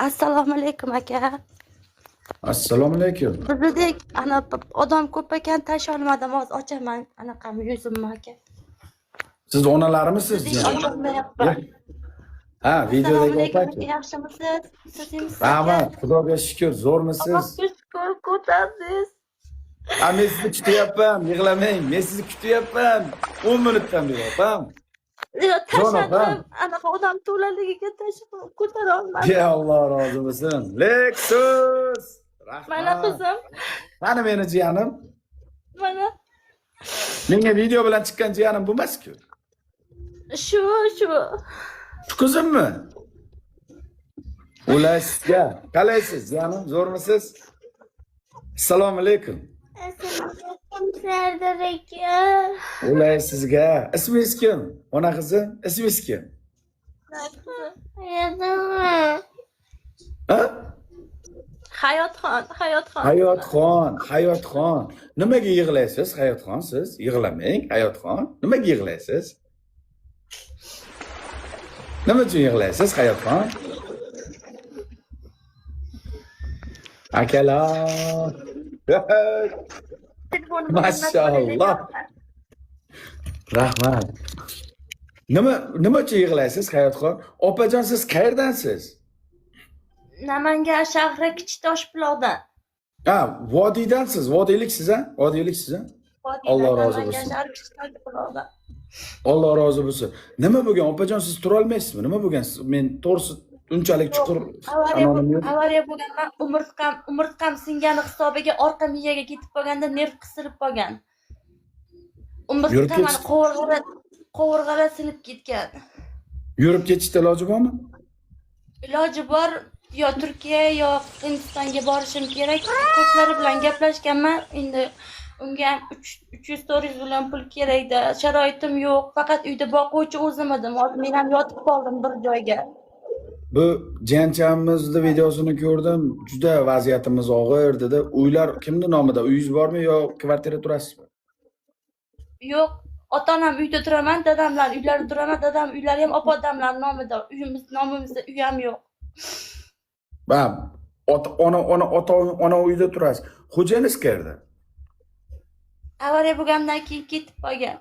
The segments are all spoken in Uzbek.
Assalomu alaykum aka. Assalomu alaykum. Bizdek ana odam ko'p ekan tasha olmadim, hozir ochaman anaqami yuzimni aka. Siz onalarimisiz? Bizdek olmayapman. Ha, Assalomu videodagi alaykum opa. aka, yaxshimisiz? Siz yaxshimisiz? Rahmat, Xudoga shukr. Zo'rmisiz? Shukr, ko'tasiz. Ha, men sizni kutyapman, yig'lamang. Men sizni kutyapman. 10 minutdan beri opam. Yo, Jon opam. tashadim. Anaqa odam to'laligiga tashib ko'tara olmadim. Ya Alloh rozi bo'lsin. Lexus. Rahmat. Mana qizim. Mana meni jiyanim. Mana Menga video bilan chiqqan jiyanim bo'lmas-ku. shu. Shu qizimmi? Ulasizga. Qalaysiz, jiyanim? Zo'rmisiz? Assalomu alaykum. Assalomu Sardor aka. Ulay sizga. Ismingiz kim? Ona qizim, ismingiz kim? Ha? Hayotxon. Hayotxon. Nimaga yig'laysiz, Hayotxon siz? Yig'lamang, Hayotxon. Nimaga yig'laysiz? Nima uchun yig'laysiz, Hayotxon? Akalar. Maşallah. Rahmat. Nima uchun yig'laysiz, Hayotxon? Opajon, siz qayerdansiz? Namangan shahri Kichitoshbuloqdan. Ha, vodiydansiz, vodiyliksiz, ha? Vodiyliksiz, ha? Allah razı olsun. Namangan shahri Kichitoshbuloqdan. Alloh rozi bo'lsin. Nima bo'lgan, opajon, siz tura olmaysizmi? Nima bo'lgan? Men to'g'risi unchalik chuqur anonim yo'q. Avariya bo'lganman, umurtqam singani hisobiga orqa miyaga ketib qolganda nerv qisilib qolgan. Umurtqam qovurg'alar sinib ketgan. Yurib ketishda iloji bormi? Iloji bor, yo Turkiya yo Hindistonga borishim kerak. Ko'plari bilan gaplashganman. Endi unga ham 300-400 million pul kerakda. Sharoitim yo'q. Faqat uyda boquvchi o'zim edim. Hozir men ham yotib qoldim bir joyga. Bu jiyanchamizning videosini ko'rdim. Juda vaziyatimiz og'ir dedi. Uylar kimning nomida? Uyingiz bormi yo kvartira turasizmi? Yo'q, ota-onam uyda turaman, dadamlar uylarida turaman. Dadam uylari ham opa-odamlar nomida. Uyimiz nomimizda uy ham yo'q. Ha, ona uyda turasiz. Xo'jangiz qayerda? Avariya bo'lgandan keyin ketib qolgan.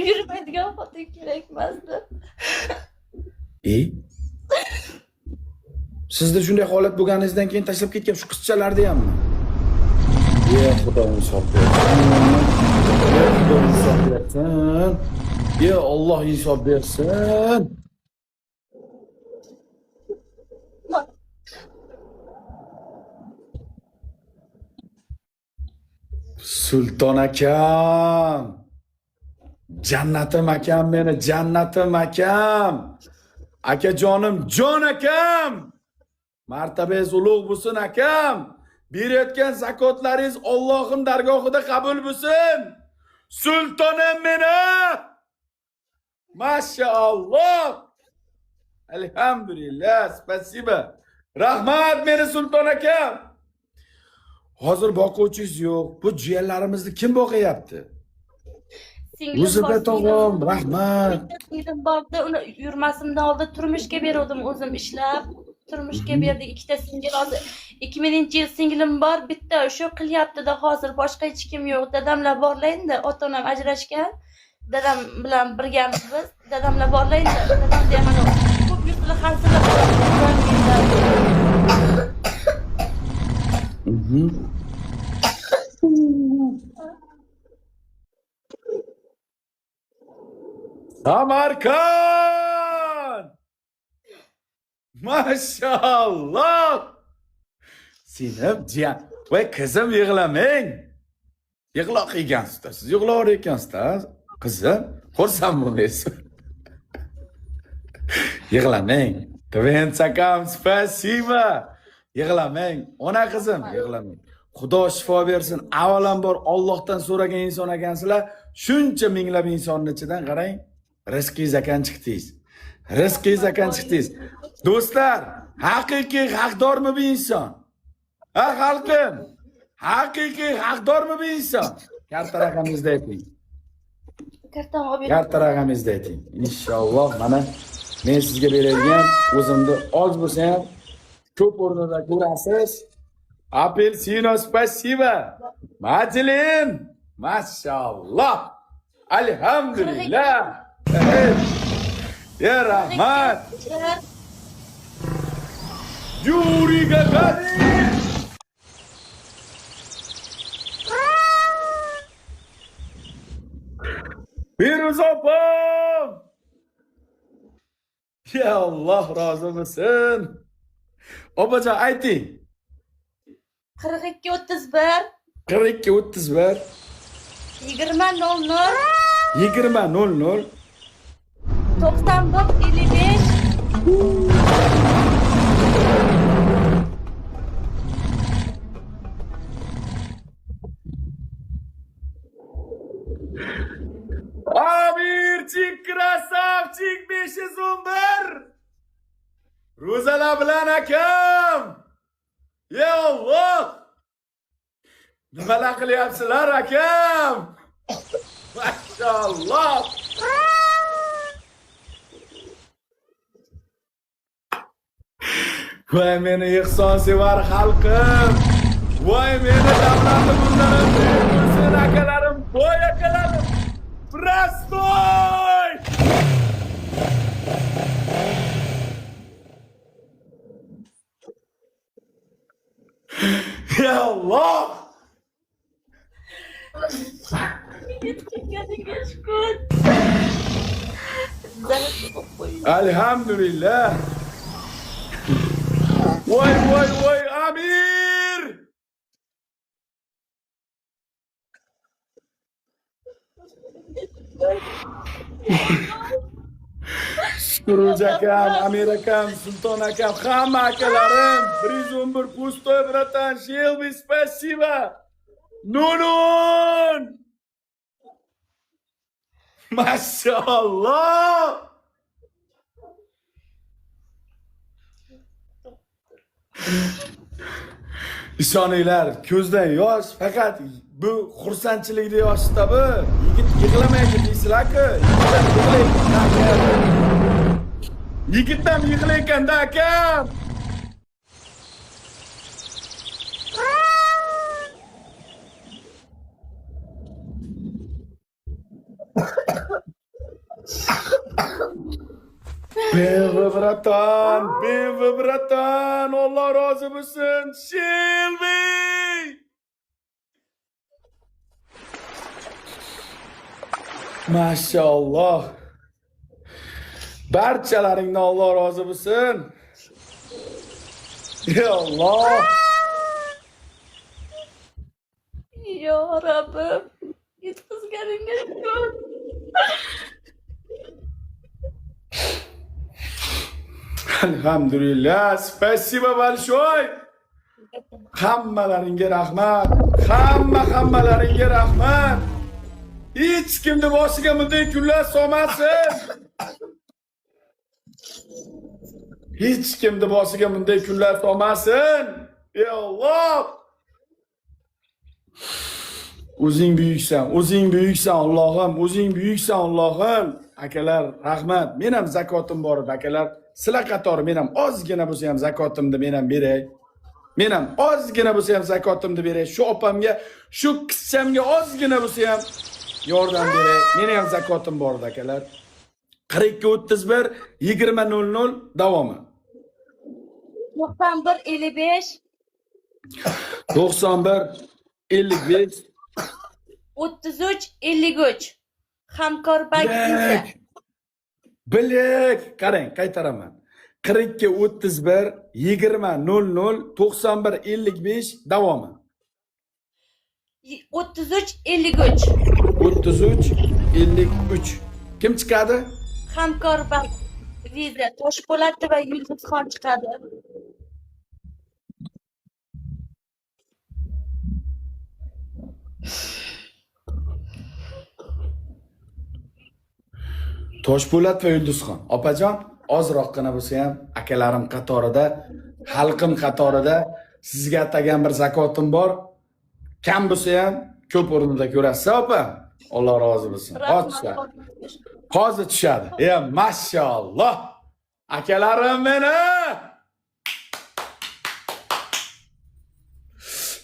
Yurmaydigan xotin kerak emasdi. Sizda shunday holat bo'lganingizdan keyin tashlab ketgan shu qizchalarni hammi? Ya Xudoim insof bersin. Ya Alloh insof bersin. Sulton akam. Jannatim akam meni, jannatim akam. Akajonim, jon akam. Martabangiz ulug' bo'lsin akam. Berayotgan zakotlaringiz Allohning dargohida qabul bo'lsin. Sultonim meni. Mashallah. Alhamdulillah, spasiba. Rahmat meni sulton akam. Hozir boquvchingiz yo'q. Bu jiyanlarimizni kim boqyapti? O'zida tog'am, rahmat. Singlim borda, uni yurmasimdan oldin turmushga berdim o'zim ishlab. Turmushga berdik, ikkita singil hozir 2000-yil singlim bor, bitta shu qilyapti-da, hozir boshqa hech kim yo'q. Dadamlar borlaydi, ota-onam ajrashgan. Dadam bilan birgamiz biz. Dadamlar borlaydi, dadam ham mana ko'p yurtlar xansirab Samarkand! Maşallah! Sinib jiyan. Voy qizim yig'lamang. Yig'loq ekansiz-da. Siz yig'lar ekansiz-da. Qizim, xursand bo'lmaysiz. Yig'lamang. Tventsakam, spasiba. Yig'lamang. Ona qizim, yig'lamang. Xudo shifo bersin. Avvalambor Allohdan so'ragan inson ekansizlar. Shuncha minglab insonning ichidan qarang. Rizqingiz ekan chiqdingiz. Rizqingiz ekan chiqdingiz. Do'stlar, haqiqiy haqdormi bu inson? Ha xalqim, haqiqiy haqdormi bu inson? Karta raqamingizni ayting. Kartam olib Karta raqamingizni ayting. Inshaalloh mana Men sizga beradigan o'zimni oz bo'lsa ham ko'p o'rnida ko'rasiz. Apelsino spasiba. Majlin. Mashalloh. Alhamdulillah. Ya rahmat. Yuri Gagarin. Firuz opam. Ya Allah rozi bo'lsin. Opajon ayting. 42 31 42 31 20 00 20 00 91 55 Amirchik krasavchik 511 Ro'zalar bilan akam. Ya Allah. Nimalar qilyapsizlar akam? Mashalloh. Voy meni ihsonsevar xalqim. Voy meni davlatli bunlarim, bo'lsin akalarim, voy akalarim. Prostoy! Ya Allah! Alhamdulillah. Voy voy voy Amir! Shuruj akam, Amir akam, Sulton akam, hamma akalarim, 111 pustoy bratan, Shelby, spasiba. Nunun! Mashallah! İshoninglar, ko'zdan yosh, faqat bu xursandchilikda yoshda bu. Yigit yig'lamaydi deysizlar-ku. Yigitdan yig'laykanda akam. Ben bratan, Allah razı olsun. Shelby! Maşallah. Barchalaringdan Allah razı olsun. Ya Allah. Ya Rabbim, yetkazganinga shukr. Alhamdulillah. Spasiba большой. Hammalaringga rahmat. Hammalaringga rahmat. Hech kimni boshiga bunday kunlar solmasin. Hech kimni boshiga bunday kunlar solmasin. Ey Alloh. O'zing buyuksan Allohim, o'zing buyuksan Allohim. Akalar, rahmat. Men ham zakotim bor edi, akalar. Sizlar qatori men ham ozgina bo'lsa ham zakotimni men ham beray. Men ham ozgina bo'lsa ham zakotimni beray. Shu opamga, shu qizchamga ozgina bo'lsa ham yordam beray. Meni ham zakotim bor edi, akalar. 42 31 20 00 davomi. 91 55 91 55 33 53 Hamkorbank Viza. Bilek, qarang, qaytaraman. 42 31 20 00 91 55 davomi. 33 53 33 53. Kim chiqadi? Hamkorbank Viza. Toshpo'lat va Yulduzxon chiqadi. Toshpo'lat va Yulduzxon. Opajon, ozroqgina bo'lsa ham akalarim qatorida, xalqim qatorida sizga atagan bir zakotim bor. Kam bo'lsa ham ko'p o'rnida ko'rasiz, opa. Alloh rozi bo'lsin. Hozir tushadi. Ya mashalloh. Akalarim meni.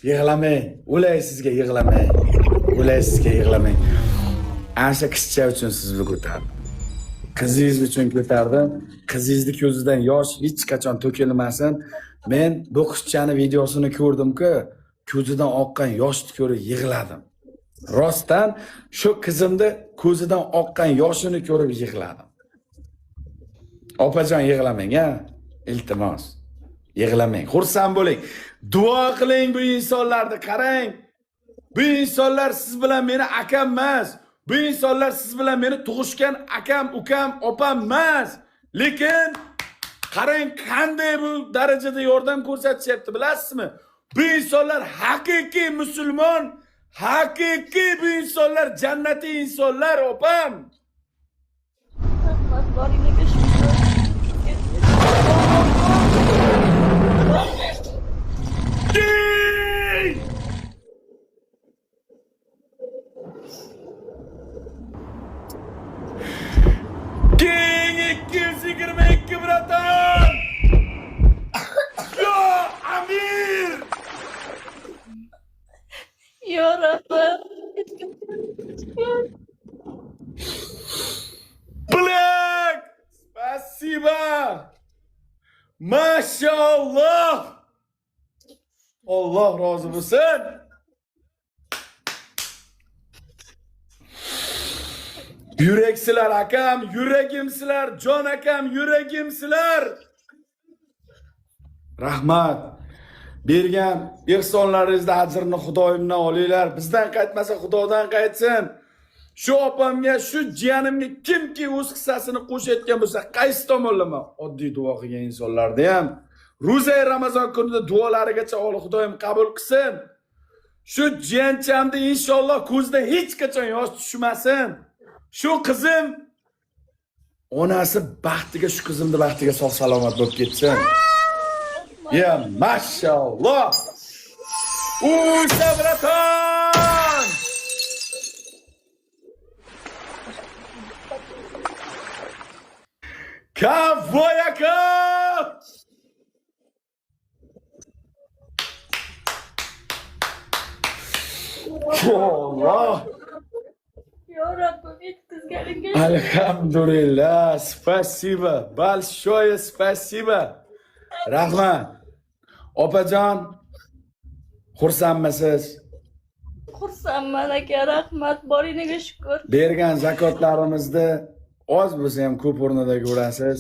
Yig'lamang. O'lay sizga yig'lamang. O'lay sizga yig'lamang. Asha qizcha uchun sizni ko'tardim. Qizingiz uchun ko'tardim. Qizingizni ko'zidan yosh hech qachon to'kilmasin. Men bu qizchani videosini ko'rdim-ku, ko'zidan oqqan yoshni ko'rib yig'ladim. Rostdan shu qizimni ko'zidan oqqan yoshini ko'rib yig'ladim. Opajon yig'lamang, ha? Iltimos. Yig'lamang, xursand bo'ling. Duo qiling bu insonlarni qarang. Bu insonlar siz bilan meni akam emas. Bu insonlar siz bilan meni tug'ishgan akam, ukam, opam emas. Lekin qarang qanday bu darajada yordam ko'rsatishyapti, bilasizmi? Bu insonlar haqiqiy musulmon, haqiqiy bu insonlar jannatiy insonlar, opam. Rahmat boringlarga shukr. King 222 bratan! Yo Amir! Ya Rabbim. Black! Спасибо! Maşallah! Allah razı olsun. Yüreksizler akam, yüregimsizler, Jon akam, yüregimsizler. Rahmat. Bergan ehsonlaringizda ajrini Xudoyimdan olinglar. Bizdan qaytmasa Xudodan qaytsin. Shu opamga, shu jiyanimga kimki o'z hissasini qo'shayotgan bo'lsa, qaysi tomonlama oddiy duo qilgan insonlarda ham ro'za Ramazon kunida duolarigacha Alloh Xudoyim qabul qilsin. Shu jiyanchamni inshaalloh ko'zida hech qachon yosh tushmasin. Shu qizim onasi baxtiga, shu qizimni baxtiga sog' salomat bo'lib ketsin. Ya maşallah. Uy sabratan. Kavoyaka. Allah. Ya Rabbim yetkizganinga. Alhamdulillah. Spasibo. Большое спасибо. Rahmat. Opajon, xursandmisiz? Xursandman aka, rahmat boringlarga shukr. Bergan zakotlarimizni oz bo'lsa ham ko'p o'rnida ko'rasiz.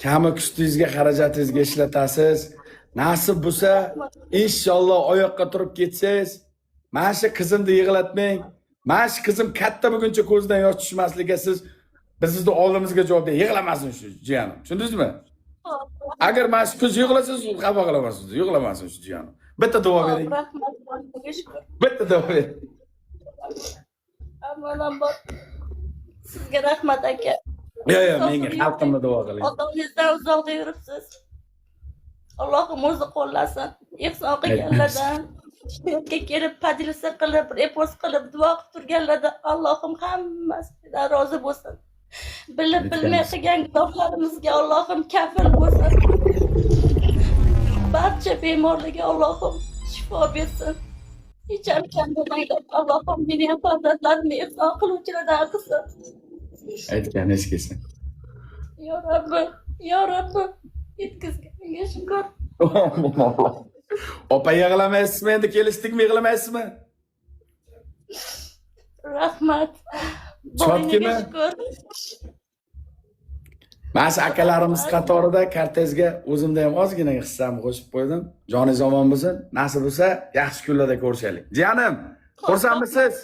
Kami kustingizga, xarajatingizga ishlatasiz. Nasib bo'lsa, inshaalloh oyoqqa turib ketsangiz, mana shu qizimni yig'latmang. Mana shu qizim katta bo'lguncha ko'zidan yosh tushmasligiga siz bizni oldimizga javob bering. Yig'lamasin shu jiyanim. Tushundingizmi? Agar mana shu qiz yig'lasa, siz xafa qilasiz. Yig'lamasin shu jiyanim. Bitta duo bering. Rahmat boringlarga shukr. Bitta duo bering. Avvalambor sizga rahmat aka. Yo, menga xalqimni duo qiling. Otangizdan uzoqda yuribsiz. Allohim o'zi qo'llasin. Ehson qilganlardan, yerga kelib padilsa qilib, repost qilib, duo qilib turganlardan Allohim hammasidan rozi bo'lsin. Bilib bilmay qilgan gunohlarimizga Allohim kafil bo'lsin. Barcha bemorlarga Allohim shifo bersin. Hech ham kam bo'lmaydi. Allohim meni ham farzandlarimni ehson qiluvchilardan qilsin. Aytgan hech kelsin. Ya Rabbim, ya Rabbim, yetkazganiga shukr. Opa yig'lamaysizmi? Endi kelishdikmi, yig'lamaysizmi? Rahmat. Chotkimi? Shukr. Mana shu akalarimiz qatorida kortejga o'zimda ham ozgina hissamni qo'shib qo'ydim. Joningiz omon bo'lsin. Nasib bo'lsa, yaxshi kunlarda ko'rishaylik. Jiyanim, xursandmisiz?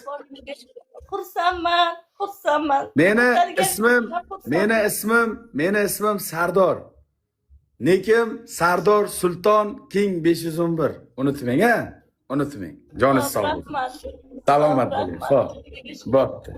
Xursandman, xursandman. Meni ismim Sardor. Nekim Sardor Sulton King 511. Unutmang, ha? Unutmang. Joningiz sog' bo'lsin. Rahmat. Salomat bo'ling. Xo'p. Bo'pti.